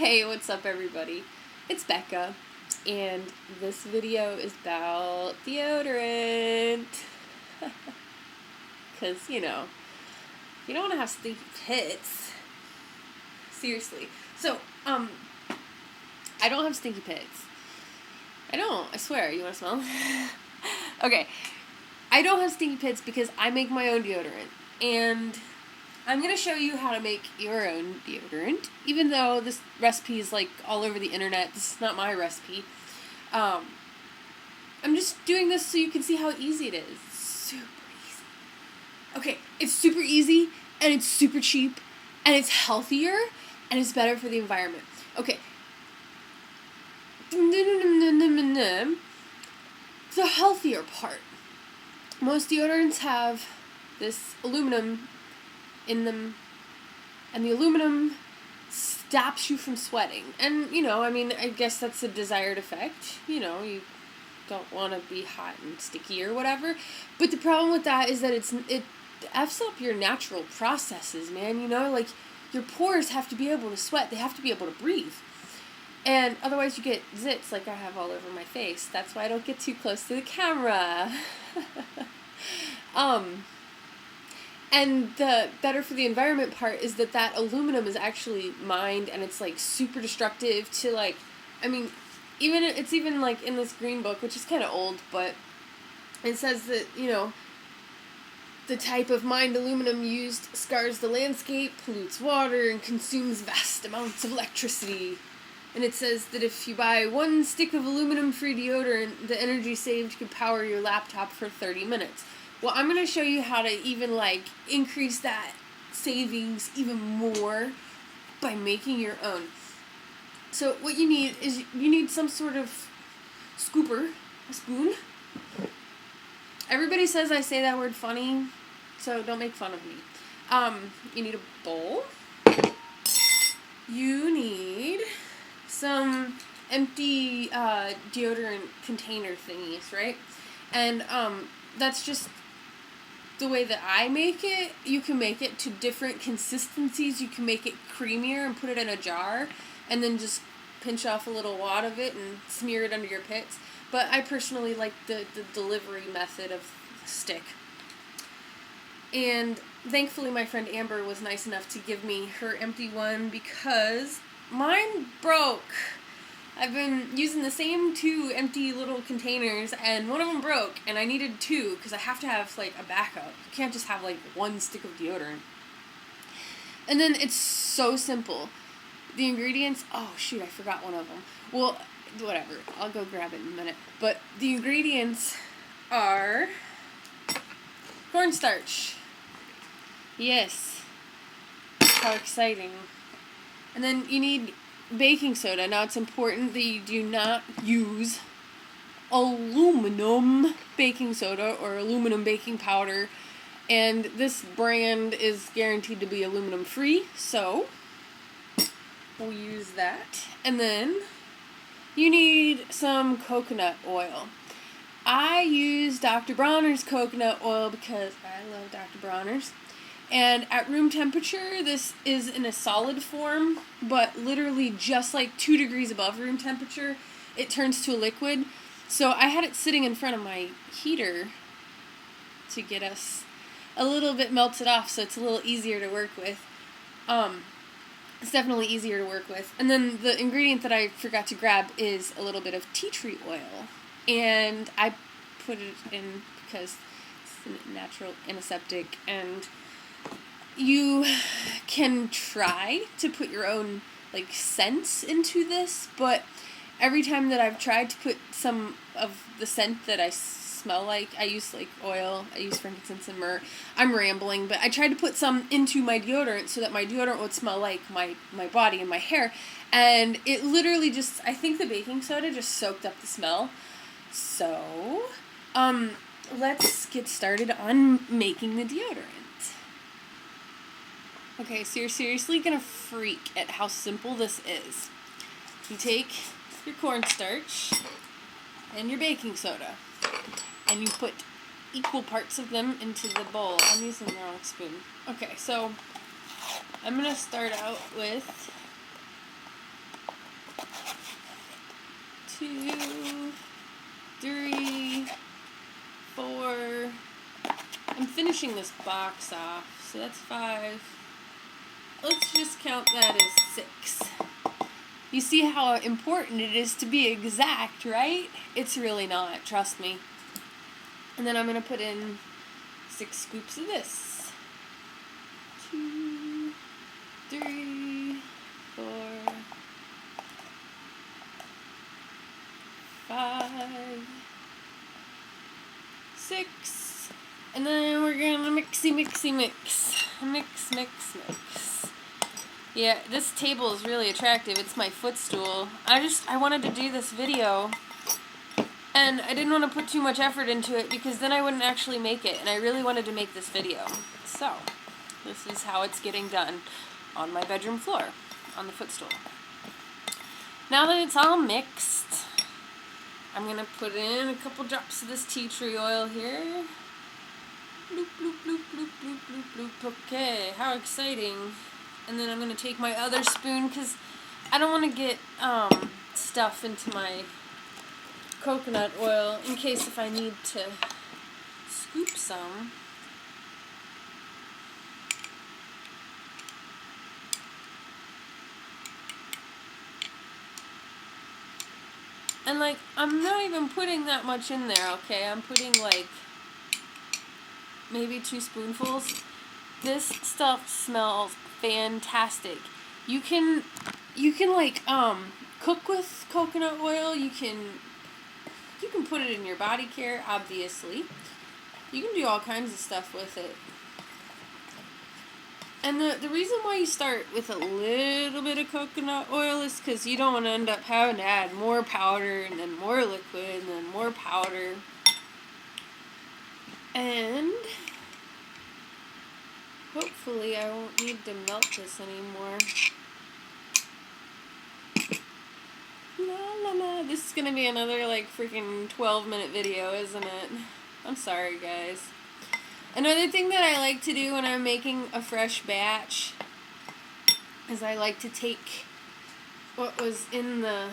Hey, what's up everybody? It's Becca, and this video is about deodorant. Because, you don't want to have stinky pits. Seriously. So, I don't have stinky pits. I don't, I swear. You want to smell? Okay. I don't have stinky pits because I make my own deodorant. And I'm going to show you how to make your own deodorant, even though this recipe is like all over the internet. This is not my recipe. I'm just doing this so you can see how easy it is. It's super easy. Okay, it's super easy, and it's super cheap, and it's healthier, and it's better for the environment. Okay. The healthier part. Most deodorants have this aluminum in them, and the aluminum stops you from sweating. And, I guess that's a desired effect. You don't want to be hot and sticky or whatever. But the problem with that is that it F's up your natural processes, man. Like, your pores have to be able to sweat. They have to be able to breathe. And otherwise you get zits like I have all over my face. That's why I don't get too close to the camera. And the better for the environment part is that aluminum is actually mined, and it's like super destructive to it's even like in this green book, which is kind of old, but it says that, the type of mined aluminum used scars the landscape, pollutes water, and consumes vast amounts of electricity. And it says that if you buy one stick of aluminum-free deodorant, the energy saved could power your laptop for 30 minutes. Well, I'm going to show you how to even, increase that savings even more by making your own. So what you need is you need some sort of scooper, a spoon. Everybody says I say that word funny, so don't make fun of me. You need a bowl. You need some empty deodorant container thingies, right? And that's just the way that I make it. You can make it to different consistencies. You can make it creamier and put it in a jar and then just pinch off a little wad of it and smear it under your pits. But I personally like the delivery method of stick. And thankfully my friend Amber was nice enough to give me her empty one because mine broke. I've been using the same two empty little containers, and one of them broke, and I needed two, because I have to have, a backup. You can't just have, one stick of deodorant. And then it's so simple. The ingredients, oh shoot, I forgot one of them. Well, whatever, I'll go grab it in a minute. But the ingredients are cornstarch. Yes. How exciting. And then you need baking soda. Now, it's important that you do not use aluminum baking soda or aluminum baking powder. And this brand is guaranteed to be aluminum free, so we'll use that. And then you need some coconut oil. I use Dr. Bronner's coconut oil because I love Dr. Bronner's. And at room temperature, this is in a solid form, but literally just 2 degrees above room temperature, it turns to a liquid. So I had it sitting in front of my heater to get us a little bit melted off, so it's a little easier to work with. It's definitely easier to work with. And then the ingredient that I forgot to grab is a little bit of tea tree oil. And I put it in because it's a natural antiseptic, and you can try to put your own, scents into this, but every time that I've tried to put some of the scent that I smell like, I use, oil, I use frankincense and myrrh. I'm rambling, but I tried to put some into my deodorant so that my deodorant would smell like my body and my hair, and it literally I think the baking soda just soaked up the smell. So, let's get started on making the deodorant. Okay, so you're seriously gonna freak at how simple this is. You take your cornstarch and your baking soda, and you put equal parts of them into the bowl. I'm using the wrong spoon. Okay, so I'm gonna start out with 2, 3, 4. I'm finishing this box off, so that's 5. Let's just count that as 6. You see how important it is to be exact, right? It's really not, trust me. And then I'm going to put in 6 scoops of this. 2, 3, 4, 5, 6. And then we're going to mix. Mix. Yeah, this table is really attractive. It's my footstool. I wanted to do this video, and I didn't want to put too much effort into it because then I wouldn't actually make it, and I really wanted to make this video. So, this is how it's getting done on my bedroom floor, on the footstool. Now that it's all mixed, I'm going to put in a couple drops of this tea tree oil here. Bloop, bloop, bloop, bloop, bloop, bloop, bloop. Okay, how exciting. And then I'm going to take my other spoon because I don't want to get stuff into my coconut oil in case if I need to scoop some. And like, I'm not even putting that much in there, okay? I'm putting like maybe 2 spoonfuls. This stuff smells fantastic. You can like cook with coconut oil. You can put it in your body care, obviously. You can do all kinds of stuff with it. And the reason why you start with a little bit of coconut oil is because you don't want to end up having to add more powder and then more liquid and then more powder. And hopefully I won't need to melt this anymore. La la la. This is going to be another like freaking 12-minute video, isn't it? I'm sorry, guys. Another thing that I like to do when I'm making a fresh batch is I like to take what was in the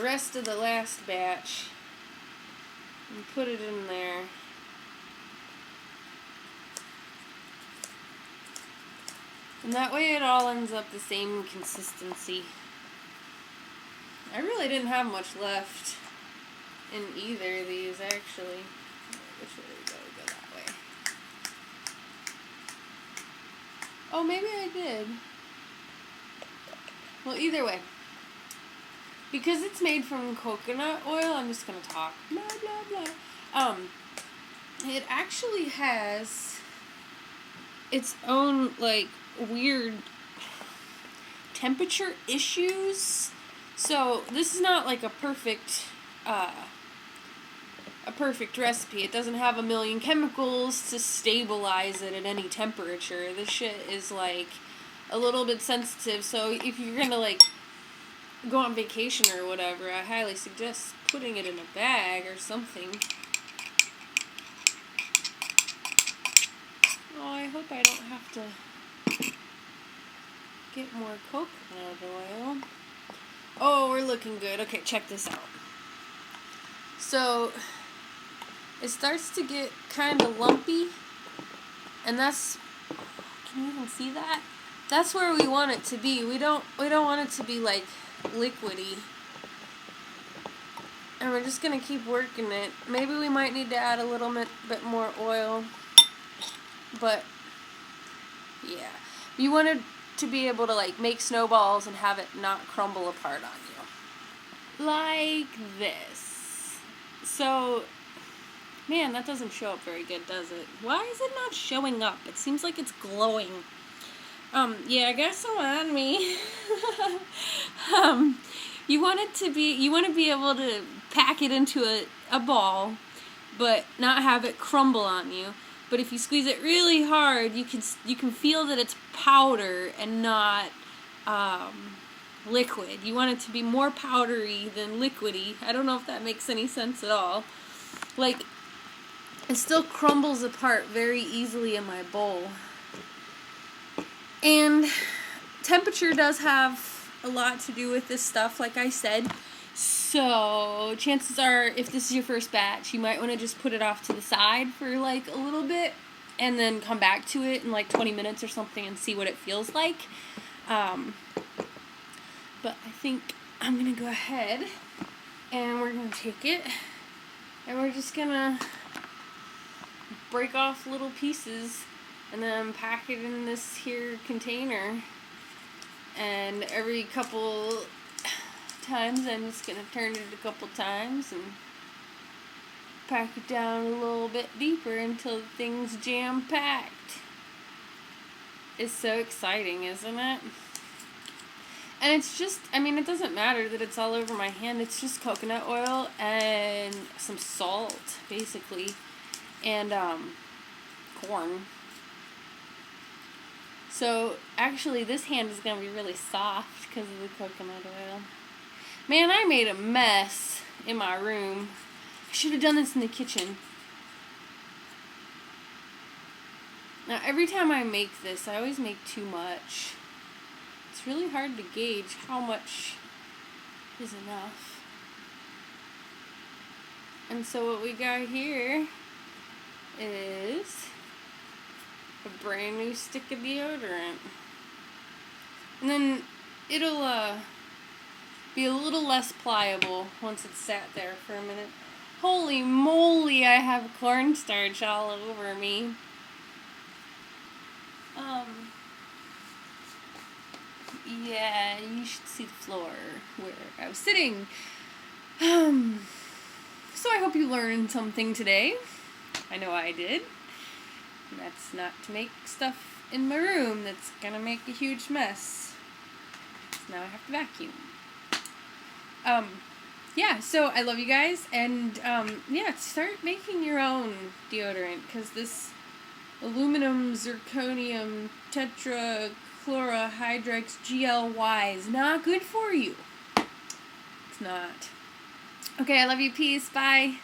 rest of the last batch and put it in there. And that way it all ends up the same consistency. I really didn't have much left in either of these, actually. Which way we go that way. Oh, maybe I did. Well, either way. Because it's made from coconut oil, I'm just going to talk. Blah, blah, blah. It actually has its own, like, weird temperature issues. So, this is not, like, a perfect recipe. It doesn't have a million chemicals to stabilize it at any temperature. This shit is like a little bit sensitive, so if you're gonna like go on vacation or whatever, I highly suggest putting it in a bag or something. Oh, I hope I don't have to get more coconut oil. Oh, we're looking good. Okay, check this out. So it starts to get kind of lumpy, and that's, can you even see that? That's where we want it to be. We don't want it to be like liquidy. And we're just going to keep working it. Maybe we might need to add a little bit more oil. But yeah, you want it to be able to like make snowballs and have it not crumble apart on you. Like this. So, man, that doesn't show up very good, does it? Why is it not showing up? It seems like it's glowing. Yeah, I guess so on me. You want to be able to pack it into a ball, but not have it crumble on you. But if you squeeze it really hard, you can feel that it's powder and not liquid. You want it to be more powdery than liquidy. I don't know if that makes any sense at all. Like, it still crumbles apart very easily in my bowl. And temperature does have a lot to do with this stuff, like I said. So chances are, if this is your first batch, you might want to just put it off to the side for like a little bit and then come back to it in like 20 minutes or something and see what it feels like. But I think I'm going to go ahead and we're going to take it and we're just going to break off little pieces and then pack it in this here container. And every couple times I'm just going to turn it a couple times and pack it down a little bit deeper until the thing's jam-packed. It's so exciting, isn't it? And it's just, I mean, it doesn't matter that it's all over my hand. It's just coconut oil and some salt, basically, and corn. So, actually, this hand is going to be really soft because of the coconut oil. Man, I made a mess in my room. I should have done this in the kitchen. Now, every time I make this, I always make too much. It's really hard to gauge how much is enough. And so what we got here is a brand new stick of deodorant. And then it'll be a little less pliable once it's sat there for a minute. Holy moly, I have cornstarch all over me. Yeah, you should see the floor where I was sitting. So I hope you learned something today. I know I did. And that's not to make stuff in my room that's gonna make a huge mess. So now I have to vacuum. Yeah, so I love you guys, and yeah, start making your own deodorant, because this aluminum zirconium tetrachlorohydrex GLY is not good for you. It's not. Okay, I love you. Peace. Bye.